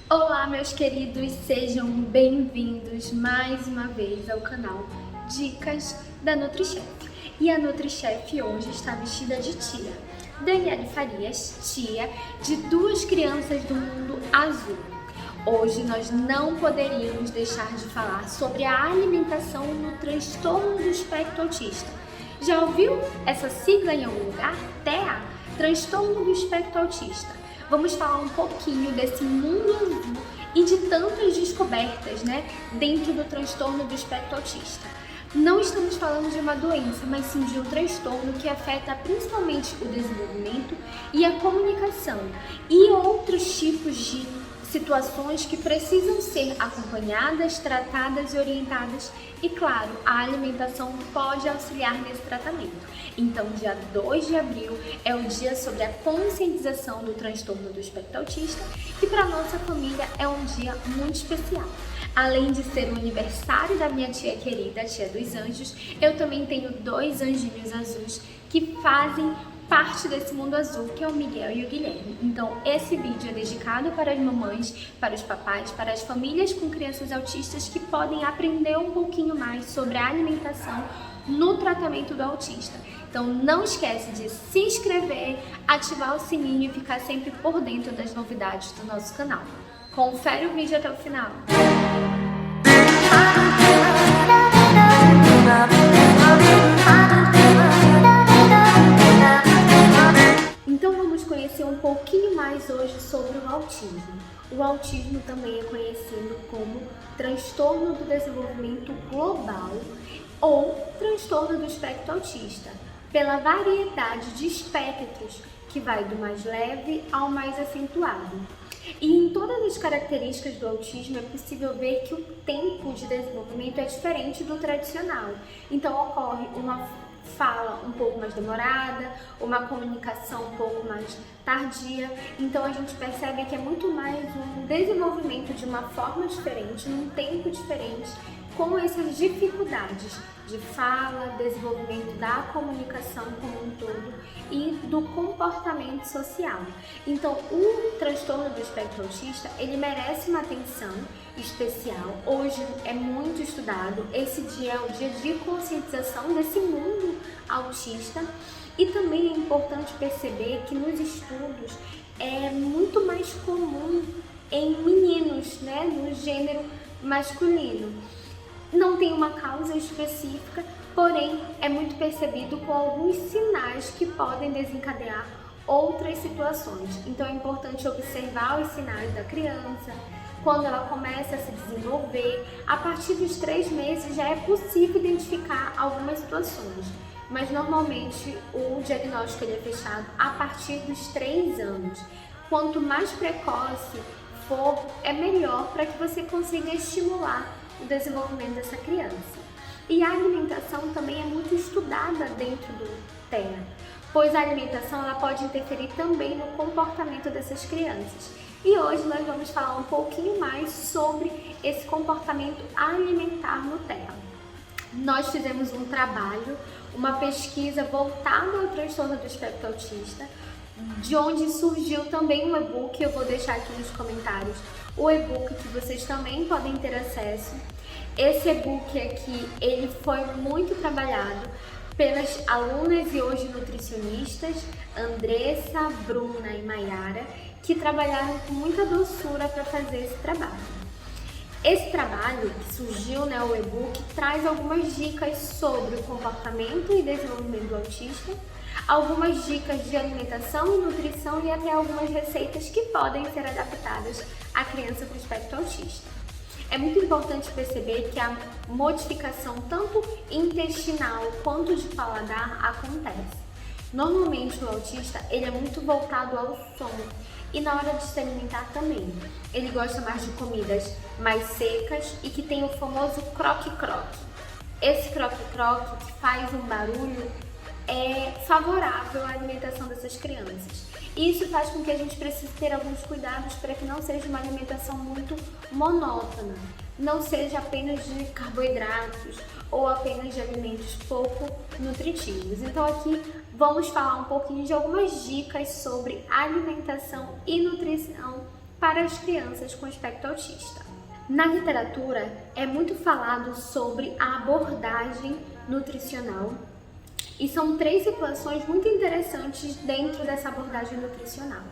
Olá, meus queridos, sejam bem-vindos mais uma vez ao canal Dicas da NutriChef. E a NutriChef hoje está vestida de tia. Daniele Farias, tia de duas crianças do mundo azul. Hoje nós não poderíamos deixar de falar sobre a alimentação no transtorno do espectro autista. Já ouviu essa sigla em algum lugar? TEA, transtorno do espectro autista. Vamos falar um pouquinho desse mundo azul e de tantas descobertas, dentro do transtorno do espectro autista. Não estamos falando de uma doença, mas sim de um transtorno que afeta principalmente o desenvolvimento e a comunicação e outros tipos de situações que precisam ser acompanhadas, tratadas e orientadas. E claro, a alimentação pode auxiliar nesse tratamento. Então, dia 2 de abril é o dia sobre a conscientização do transtorno do espectro autista e para nossa família é um dia muito especial. Além de ser o aniversário da minha tia querida, a tia dos anjos, eu também tenho dois anjinhos azuis que fazem parte desse mundo azul, que é o Miguel e o Guilherme. Então, esse vídeo é dedicado para as mamães, para os papais, para as famílias com crianças autistas que podem aprender um pouquinho mais sobre a alimentação no tratamento do autista. Então, não esquece de se inscrever, ativar o sininho e ficar sempre por dentro das novidades do nosso canal. Confere o vídeo até o final. Então vamos conhecer um pouquinho mais hoje sobre o autismo. O autismo também é conhecido como transtorno do desenvolvimento global ou transtorno do espectro autista, pela variedade de espectros que vai do mais leve ao mais acentuado. E em todas as características do autismo é possível ver que o tempo de desenvolvimento é diferente do tradicional. Então ocorre uma fala um pouco mais demorada, uma comunicação um pouco mais tardia. Então a gente percebe que é muito mais um desenvolvimento de uma forma diferente, num tempo diferente, com essas dificuldades de fala, desenvolvimento da comunicação como um todo e do comportamento social. Então, o transtorno do espectro autista, ele merece uma atenção especial. Hoje é muito estudado, esse dia é o dia de conscientização desse mundo autista e também é importante perceber que nos estudos é muito mais comum em meninos, no gênero masculino. Não tem uma causa específica, porém é muito percebido com alguns sinais que podem desencadear outras situações. Então é importante observar os sinais da criança, quando ela começa a se desenvolver. A partir dos 3 meses já é possível identificar algumas situações, mas normalmente o diagnóstico ele é fechado a partir dos 3 anos. Quanto mais precoce for, é melhor para que você consiga estimular o desenvolvimento dessa criança. E a alimentação também é muito estudada dentro do TEA, pois a alimentação ela pode interferir também no comportamento dessas crianças. E hoje nós vamos falar um pouquinho mais sobre esse comportamento alimentar no TEA. Nós fizemos um trabalho, uma pesquisa voltada ao transtorno do espectro autista, de onde surgiu também um e-book. Eu vou deixar aqui nos comentários o e-book que vocês também podem ter acesso. Esse e-book aqui, ele foi muito trabalhado pelas alunas e hoje nutricionistas, Andressa, Bruna e Maiara, que trabalharam com muita doçura para fazer esse trabalho. Esse trabalho que surgiu, o e-book, traz algumas dicas sobre o comportamento e desenvolvimento do autista, algumas dicas de alimentação e nutrição e até algumas receitas que podem ser adaptadas à criança com espectro autista. É muito importante perceber que a modificação tanto intestinal quanto de paladar acontece. Normalmente o autista ele é muito voltado ao som e na hora de se alimentar também. Ele gosta mais de comidas mais secas e que tem o famoso croque-croque. Esse croque-croque que faz um barulho é favorável à alimentação dessas crianças. Isso faz com que a gente precise ter alguns cuidados para que não seja uma alimentação muito monótona, não seja apenas de carboidratos ou apenas de alimentos pouco nutritivos. Então aqui vamos falar um pouquinho de algumas dicas sobre alimentação e nutrição para as crianças com espectro autista. Na literatura é muito falado sobre a abordagem nutricional e são 3 situações muito interessantes dentro dessa abordagem nutricional,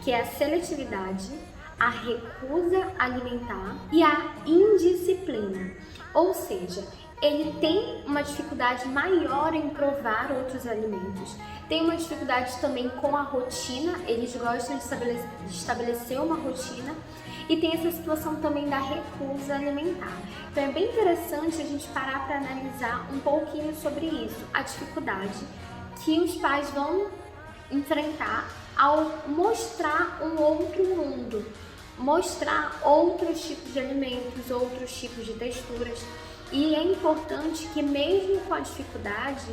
que é a seletividade, a recusa alimentar e a indisciplina. Ou seja, ele tem uma dificuldade maior em provar outros alimentos, tem uma dificuldade também com a rotina, eles gostam de estabelecer uma rotina, e tem essa situação também da recusa alimentar. Então é bem interessante a gente parar para analisar um pouquinho sobre isso, a dificuldade que os pais vão enfrentar ao mostrar um outro mundo, mostrar outros tipos de alimentos, outros tipos de texturas. E é importante que mesmo com a dificuldade,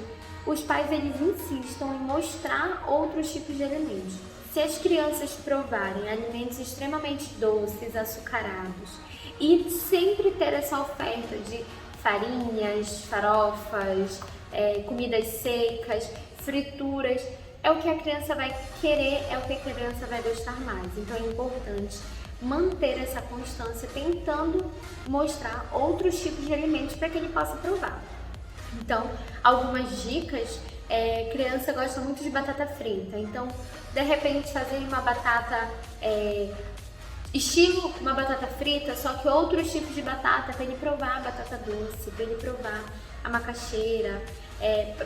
os pais eles insistam em mostrar outros tipos de alimentos. Se as crianças provarem alimentos extremamente doces, açucarados e sempre ter essa oferta de farinhas, farofas, comidas secas, frituras, é o que a criança vai querer, é o que a criança vai gostar mais. Então é importante manter essa constância tentando mostrar outros tipos de alimentos para que ele possa provar. Então, algumas dicas, criança gosta muito de batata frita, então de repente fazer uma batata estilo uma batata frita, só que outros tipos de batata para ele provar a batata doce, para ele provar a macaxeira,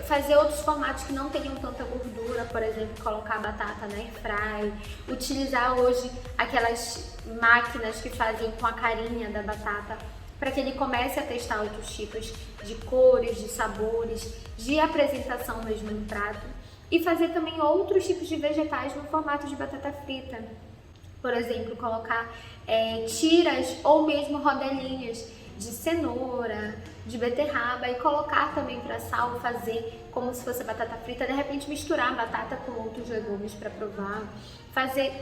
fazer outros formatos que não tenham tanta gordura, por exemplo, colocar a batata na airfry, utilizar hoje aquelas máquinas que fazem com a carinha da batata, para que ele comece a testar outros tipos de cores, de sabores, de apresentação mesmo no prato, e fazer também outros tipos de vegetais no formato de batata frita. Por exemplo, colocar tiras ou mesmo rodelinhas de cenoura, de beterraba, e colocar também para sal, fazer como se fosse batata frita, de repente misturar a batata com outros legumes para provar, fazer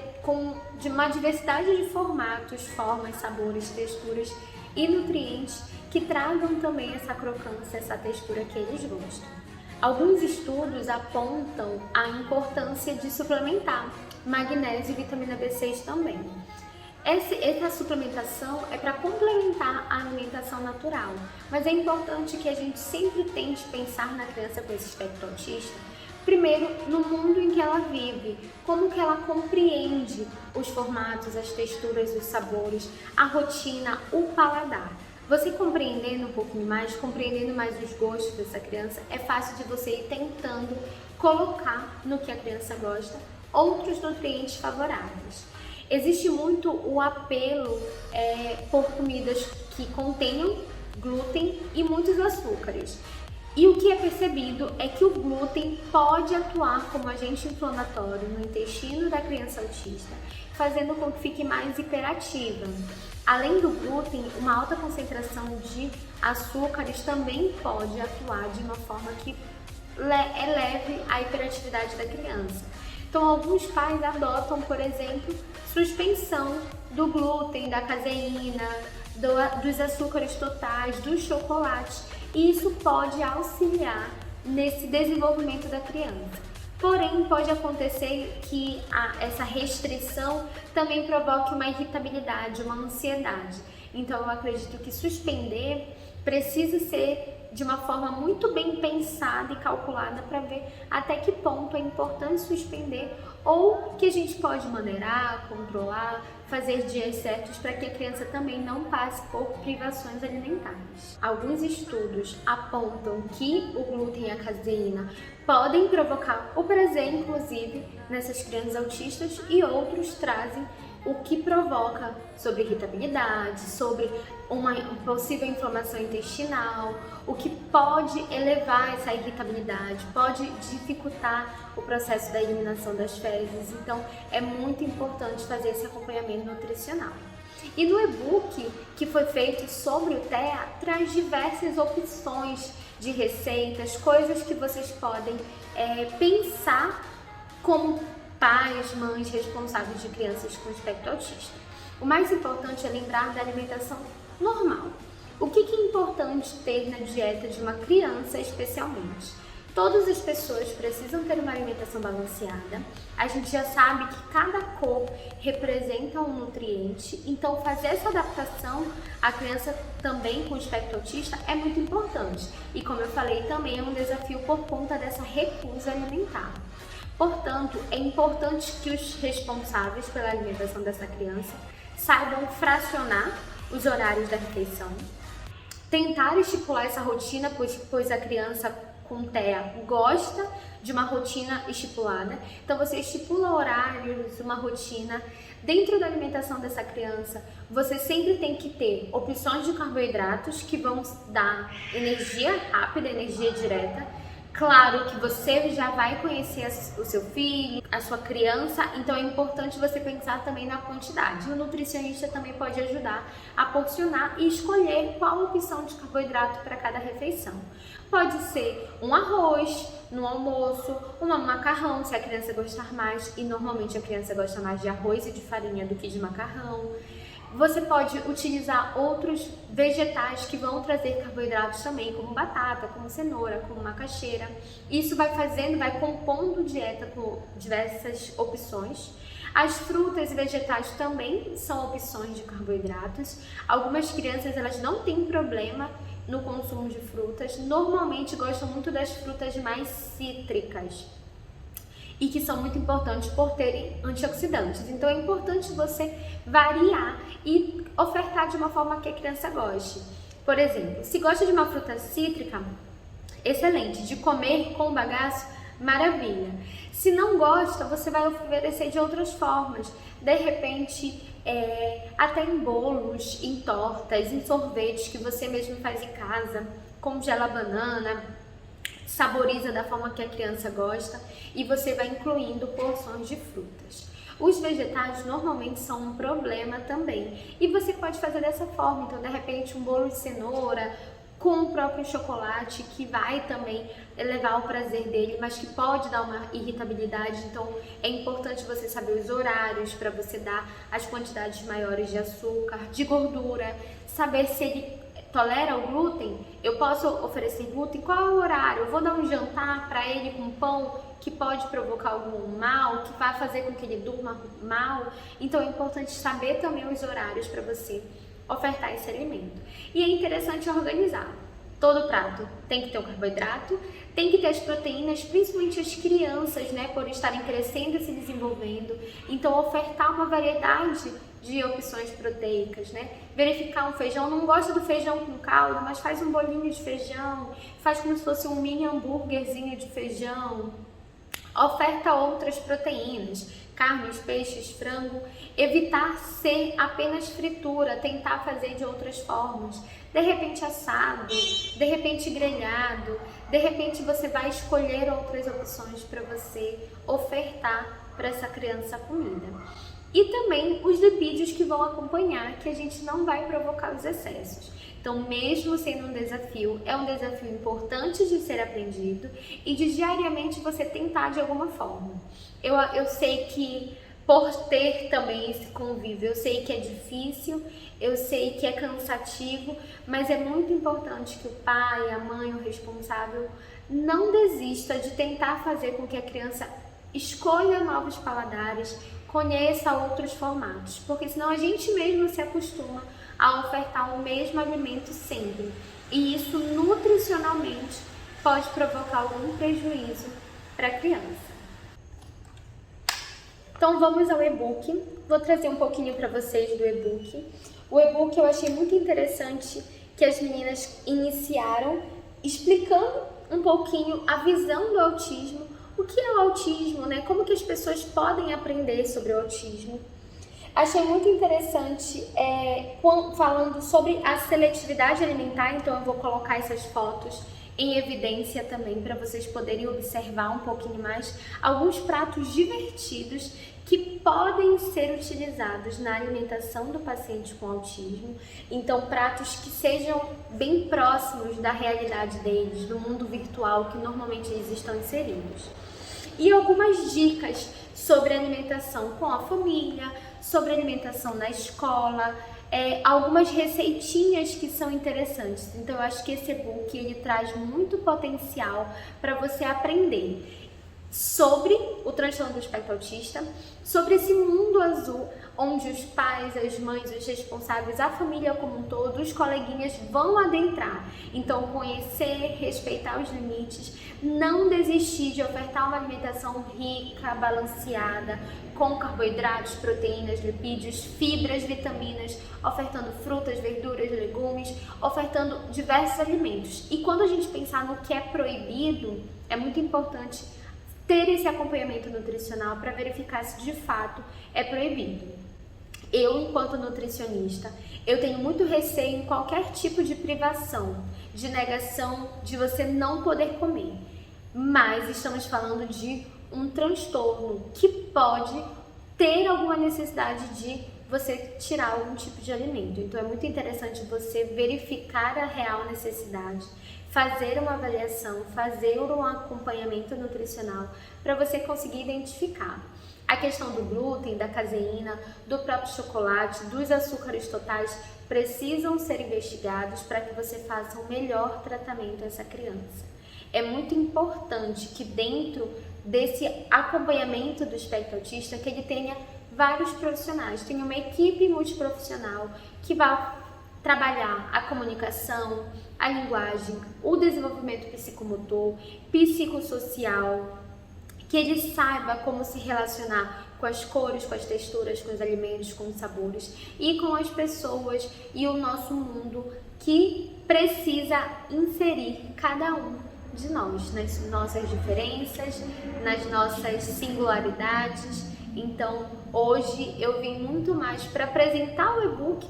de uma diversidade de formatos, formas, sabores, texturas e nutrientes que tragam também essa crocância, essa textura que eles gostam. Alguns estudos apontam a importância de suplementar magnésio e vitamina B6 também. Essa suplementação é para complementar a alimentação natural, mas é importante que a gente sempre tente pensar na criança com esse espectro autista, primeiro no mundo em que ela vive, como que ela compreende os formatos, as texturas, os sabores, a rotina, o paladar. Você compreendendo um pouquinho mais, compreendendo mais os gostos dessa criança, é fácil de você ir tentando colocar no que a criança gosta outros nutrientes favoráveis. Existe muito o apelo por comidas que contenham glúten e muitos açúcares. E o que é percebido é que o glúten pode atuar como agente inflamatório no intestino da criança autista, fazendo com que fique mais hiperativa. Além do glúten, uma alta concentração de açúcares também pode atuar de uma forma que eleve a hiperatividade da criança. Então, alguns pais adotam, por exemplo, suspensão do glúten, da caseína, dos açúcares totais, dos chocolates, e isso pode auxiliar nesse desenvolvimento da criança. Porém, pode acontecer que essa restrição também provoque uma irritabilidade, uma ansiedade. Então, eu acredito que suspender precisa ser de uma forma muito bem pensada e calculada para ver até que ponto é importante suspender, ou que a gente pode maneirar, controlar, fazer dias certos para que a criança também não passe por privações alimentares. Alguns estudos apontam que o glúten e a caseína podem provocar o prazer, inclusive, nessas crianças autistas, e outros trazem o que provoca sobre irritabilidade, sobre uma possível inflamação intestinal, o que pode elevar essa irritabilidade, pode dificultar o processo da eliminação das fezes. Então, é muito importante fazer esse acompanhamento nutricional. E no e-book que foi feito sobre o TEA, traz diversas opções de receitas, coisas que vocês podem pensar como pais, mães responsáveis de crianças com espectro autista. O mais importante é lembrar da alimentação normal. O que é importante ter na dieta de uma criança especialmente? Todas as pessoas precisam ter uma alimentação balanceada. A gente já sabe que cada cor representa um nutriente, então fazer essa adaptação à criança também com espectro autista é muito importante. E como eu falei, também é um desafio por conta dessa recusa alimentar. Portanto, é importante que os responsáveis pela alimentação dessa criança saibam fracionar os horários da refeição, tentar estipular essa rotina, pois a criança com TEA gosta de uma rotina estipulada. Então você estipula horários, uma rotina. Dentro da alimentação dessa criança, você sempre tem que ter opções de carboidratos que vão dar energia rápida, energia direta. Claro que você já vai conhecer o seu filho, a sua criança, então é importante você pensar também na quantidade. O nutricionista também pode ajudar a porcionar e escolher qual opção de carboidrato para cada refeição. Pode ser um arroz no almoço, um macarrão, se a criança gostar mais, e normalmente a criança gosta mais de arroz e de farinha do que de macarrão. Você pode utilizar outros vegetais que vão trazer carboidratos também, como batata, como cenoura, como macaxeira. Isso vai compondo dieta com diversas opções. As frutas e vegetais também são opções de carboidratos. Algumas crianças elas não têm problema no consumo de frutas. Normalmente gostam muito das frutas mais cítricas e que são muito importantes por terem antioxidantes. Então é importante você variar e ofertar de uma forma que a criança goste. Por exemplo, se gosta de uma fruta cítrica, excelente. De comer com bagaço, maravilha. Se não gosta, você vai oferecer de outras formas. De repente, até em bolos, em tortas, em sorvetes que você mesmo faz em casa, congela a banana, saboriza da forma que a criança gosta e você vai incluindo porções de frutas. Os vegetais normalmente são um problema também e você pode fazer dessa forma, então de repente um bolo de cenoura com o próprio chocolate que vai também elevar o prazer dele, mas que pode dar uma irritabilidade, então é importante você saber os horários para você dar as quantidades maiores de açúcar, de gordura, saber se ele tolera o glúten. Eu posso oferecer glúten? Qual é o horário? Eu vou dar um jantar para ele com pão que pode provocar algum mal, que vai fazer com que ele durma mal. Então é importante saber também os horários para você ofertar esse alimento. E é interessante organizar. Todo prato tem que ter o carboidrato, tem que ter as proteínas, principalmente as crianças, né, por estarem crescendo e se desenvolvendo. Então ofertar uma variedade de opções proteicas, né? Verificar um feijão, não gosta do feijão com caldo, mas faz um bolinho de feijão, faz como se fosse um mini hambúrguerzinho de feijão. Oferta outras proteínas, carnes, peixes, frango. Evitar ser apenas fritura, tentar fazer de outras formas. De repente assado, de repente grelhado, de repente você vai escolher outras opções para você ofertar para essa criança a comida. E também os lipídios que vão acompanhar, que a gente não vai provocar os excessos. Então, mesmo sendo um desafio, é um desafio importante de ser aprendido e de diariamente você tentar de alguma forma. Eu sei que por ter também esse convívio, eu sei que é difícil, eu sei que é cansativo, mas é muito importante que o pai, a mãe, o responsável não desista de tentar fazer com que a criança escolha novos paladares, conheça outros formatos, porque senão a gente mesmo se acostuma a ofertar o mesmo alimento sempre, e isso nutricionalmente pode provocar algum prejuízo para a criança. Então vamos ao e-book, vou trazer um pouquinho para vocês do e-book. O e-book eu achei muito interessante que as meninas iniciaram explicando um pouquinho a visão do autismo, o que é o autismo, né? Como que as pessoas podem aprender sobre o autismo. Achei muito interessante falando sobre a seletividade alimentar, então eu vou colocar essas fotos em evidência também para vocês poderem observar um pouquinho mais alguns pratos divertidos que podem ser utilizados na alimentação do paciente com autismo. Então, pratos que sejam bem próximos da realidade deles, do mundo virtual que normalmente eles estão inseridos. E algumas dicas sobre alimentação com a família, sobre alimentação na escola, algumas receitinhas que são interessantes. Então eu acho que esse e-book ele traz muito potencial para você aprender sobre o transtorno do espectro autista, sobre esse mundo azul onde os pais, as mães, os responsáveis, a família como um todo, os coleguinhas vão adentrar. Então conhecer, respeitar os limites, não desistir de ofertar uma alimentação rica, balanceada, com carboidratos, proteínas, lipídios, fibras, vitaminas, ofertando frutas, verduras, legumes, ofertando diversos alimentos. E quando a gente pensar no que é proibido, é muito importante ter esse acompanhamento nutricional para verificar se de fato é proibido. Eu, enquanto nutricionista, eu tenho muito receio em qualquer tipo de privação, de negação, de você não poder comer. Mas estamos falando de um transtorno que pode ter alguma necessidade de você tirar algum tipo de alimento. Então é muito interessante você verificar a real necessidade, fazer uma avaliação, fazer um acompanhamento nutricional para você conseguir identificar. A questão do glúten, da caseína, do próprio chocolate, dos açúcares totais precisam ser investigados para que você faça um melhor tratamento a essa criança. É muito importante que dentro desse acompanhamento do espectro autista que ele tenha vários profissionais, tenha uma equipe multiprofissional que vai trabalhar a comunicação, a linguagem, o desenvolvimento psicomotor, psicossocial, que ele saiba como se relacionar com as cores, com as texturas, com os alimentos, com os sabores e com as pessoas e o nosso mundo que precisa inserir cada um de nós, nas nossas diferenças, nas nossas singularidades. Então, hoje eu vim muito mais para apresentar o e-book,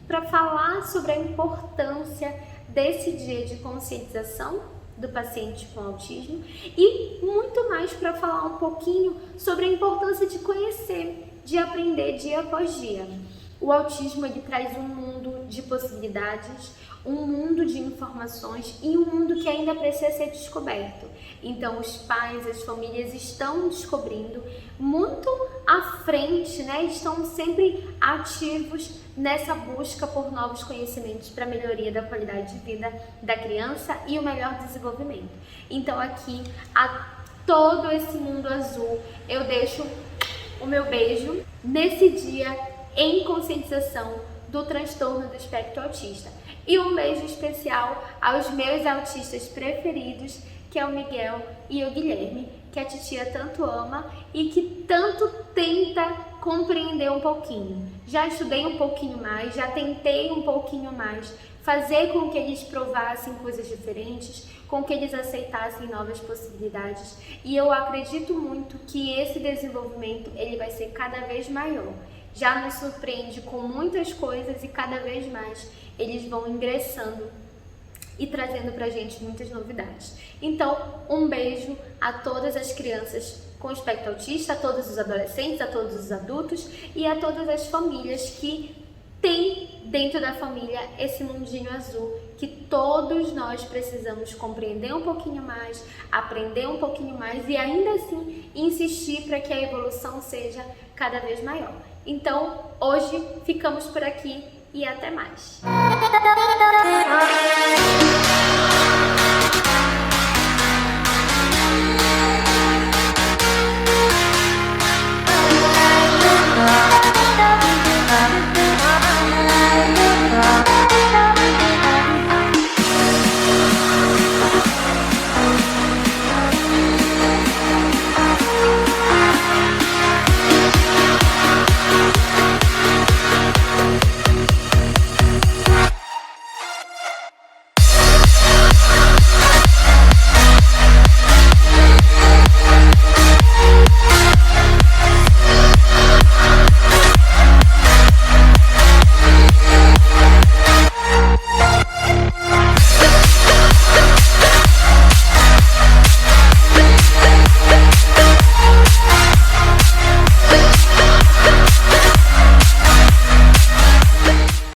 para falar sobre a importância desse dia de conscientização do paciente com autismo e muito mais para falar um pouquinho sobre a importância de conhecer, de aprender dia após dia. O autismo ele traz um mundo de possibilidades, um mundo de informações e um mundo que ainda precisa ser descoberto. Então os pais, as famílias estão descobrindo muito à frente, né? Estão sempre ativos nessa busca por novos conhecimentos para a melhoria da qualidade de vida da criança e o melhor desenvolvimento. Então aqui, a todo esse mundo azul, eu deixo o meu beijo nesse dia em conscientização do transtorno do espectro autista. E um beijo especial aos meus autistas preferidos, que é o Miguel e o Guilherme, que a titia tanto ama e que tanto tenta compreender um pouquinho. Já estudei um pouquinho mais, já tentei um pouquinho mais, fazer com que eles provassem coisas diferentes, com que eles aceitassem novas possibilidades. E eu acredito muito que esse desenvolvimento ele vai ser cada vez maior. Já nos surpreende com muitas coisas e cada vez mais eles vão ingressando e trazendo pra gente muitas novidades. Então, um beijo a todas as crianças com espectro autista, a todos os adolescentes, a todos os adultos e a todas as famílias que têm dentro da família esse mundinho azul que todos nós precisamos compreender um pouquinho mais, aprender um pouquinho mais e ainda assim insistir para que a evolução seja cada vez maior. Então, hoje ficamos por aqui e até mais.